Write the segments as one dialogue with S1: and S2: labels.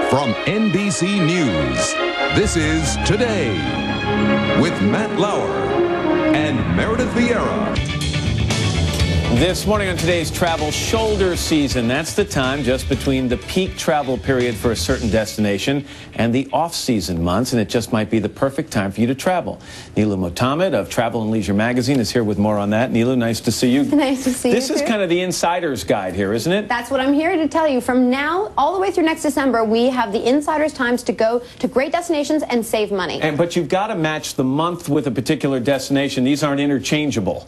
S1: From NBC News, this is Today with Matt Lauer and Meredith Vieira.
S2: This morning on today's travel, shoulder season. That's the time just between the peak travel period for a certain destination and the off-season months, and it just might be the perfect time for you to travel. Nilu Mohammed of Travel and Leisure Magazine is here with more on that. Nilu, nice to see you.
S3: Nice to see you.
S2: This is kind of the insider's guide here, isn't it?
S3: That's what I'm here to tell you. From now all the way through next December, we have the insider's times to go to great destinations and save money.
S2: But you've got to match the month with a particular destination. These aren't interchangeable.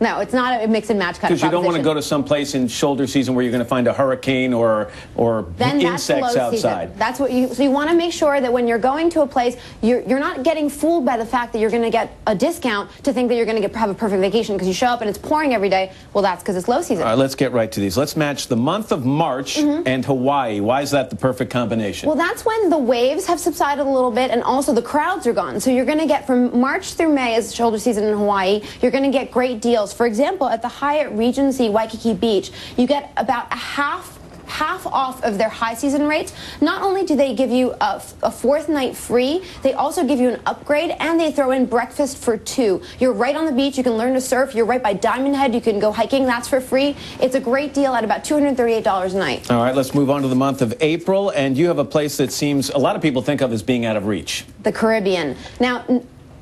S3: No, it's not a mix and match kind of
S2: proposition. Because you don't want to go to some place in shoulder season where you're going to find a hurricane or insects outside.
S3: That's what so you want to make sure that when you're going to a place, you're not getting fooled by the fact that you're going to get a discount to think that you're going to have a perfect vacation because you show up and it's pouring every day. Well, that's because it's low season.
S2: All right, let's get right to these. Let's match the month of March and Hawaii. Why is that the perfect combination?
S3: Well, that's when the waves have subsided a little bit and also the crowds are gone. So you're going to get from March through May as shoulder season in Hawaii, you're going to get great deals. For example, at the Hyatt Regency Waikiki Beach, you get about a half off of their high season rates. Not only do they give you a fourth night free, they also give you an upgrade and they throw in breakfast for two. You're right on the beach, you can learn to surf, you're right by Diamond Head, you can go hiking, that's for free. It's a great deal at about $238 a night.
S2: All right, let's move on to the month of April, and you have a place that seems a lot of people think of as being out of reach.
S3: The Caribbean. Now,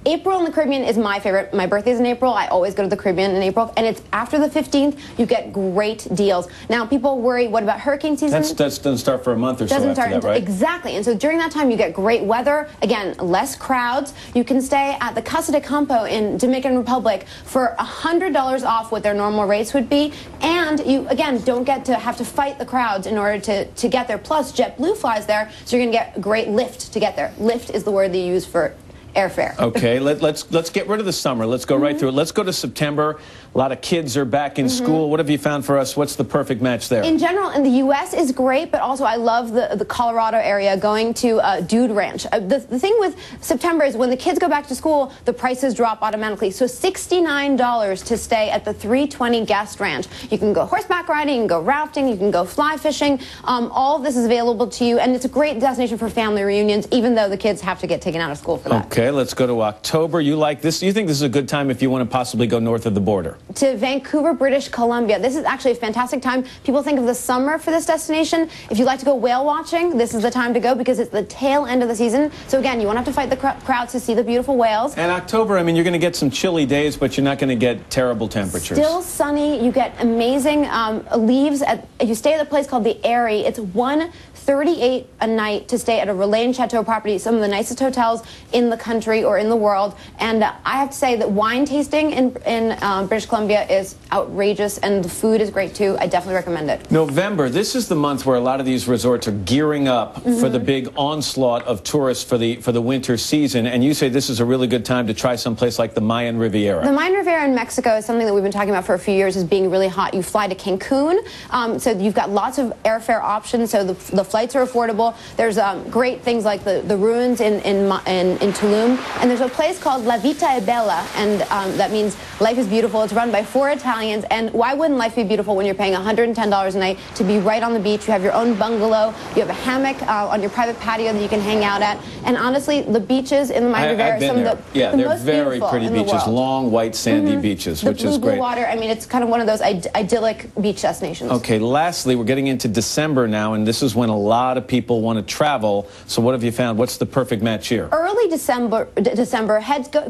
S3: April in the Caribbean is my favorite. My birthday's in April. I always go to the Caribbean in April. And it's after the 15th, you get great deals. Now, people worry, what about hurricane season?
S2: That doesn't start for a month or so after that, right?
S3: Exactly. And so during that time, you get great weather. Again, less crowds. You can stay at the Casa de Campo in Dominican Republic for $100 off what their normal rates would be. And you, again, don't get to have to fight the crowds in order to get there. Plus, JetBlue flies there, so you're going to get a great lift to get there. Lift is the word they use for airfare.
S2: Okay, let's get rid of the summer. Let's go right through it. Let's go to September. A lot of kids are back in school. What have you found for us? What's the perfect match there?
S3: In general, in the U.S. is great, but also I love the Colorado area, going to Dude Ranch. The thing with September is when the kids go back to school, the prices drop automatically. So $69 to stay at the 320 Guest Ranch. You can go horseback riding, you can go rafting, you can go fly fishing. All of this is available to you, and it's a great destination for family reunions, even though the kids have to get taken out of school for that.
S2: Okay, let's go to October. You like this? You think this is a good time if you want to possibly go north of the border?
S3: To Vancouver, British Columbia. This is actually a fantastic time. People think of the summer for this destination. If you like to go whale watching, this is the time to go because it's the tail end of the season. So again, you won't have to fight the crowds to see the beautiful whales.
S2: And October, I mean, you're going to get some chilly days, but you're not going to get terrible temperatures.
S3: Still sunny. You get amazing leaves. You stay at a place called the Airy. It's $138 a night to stay at a Relaine Chateau property, some of the nicest hotels in the country or in the world. And I have to say that wine tasting in British Columbia is outrageous, and the food is great too. I definitely recommend it.
S2: November, this is the month where a lot of these resorts are gearing up for the big onslaught of tourists for the winter season, and you say this is a really good time to try someplace like the Mayan Riviera.
S3: The Mayan Riviera in Mexico is something that we've been talking about for a few years as being really hot. You fly to Cancun, so you've got lots of airfare options, so the flights are affordable. There's great things like the ruins in Tulum, and there's a place called La Vita è Bella, and that means life is beautiful. It's run by 4 Italians, and why wouldn't life be beautiful when you're paying $110 a night to be right on the beach? You have your own bungalow, you have a hammock on your private patio that you can hang out at, and honestly, the beaches in the Mayan Riviera are some of the
S2: they're
S3: most
S2: very pretty beaches, long, white, sandy beaches, which is great.
S3: Blue water, I mean, it's kind of one of those idyllic beach destinations.
S2: Okay, lastly, we're getting into December now, and this is when a lot of people want to travel, so what have you found? What's the perfect match here?
S3: Early December,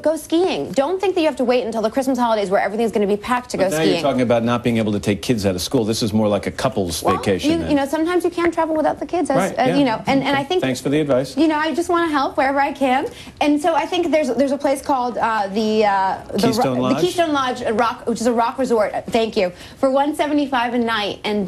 S3: go skiing. Don't think that you have to wait until the Christmas holidays where everything's going to be packed to go skiing.
S2: Now you're talking about not being able to take kids out of school. This is more like a couple's vacation.
S3: You know, sometimes you can't travel without the kids, you know, and I think...
S2: Thanks for the advice.
S3: You know, I just want to help wherever I can. And so I think there's a place called the Keystone Lodge, which is a rock resort. Thank you. For $175 a night, and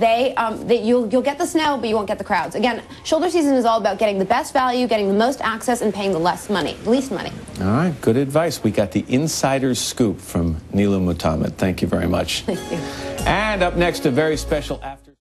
S3: you'll get the snow, but you won't get the crowds. Again, shoulder season is all about getting the best value, getting the most access, and paying the least money. All
S2: right, good advice. We got the insider's scoop from Nilu Mohammed. Thank you very much.
S3: Thank you.
S2: And up next, a very special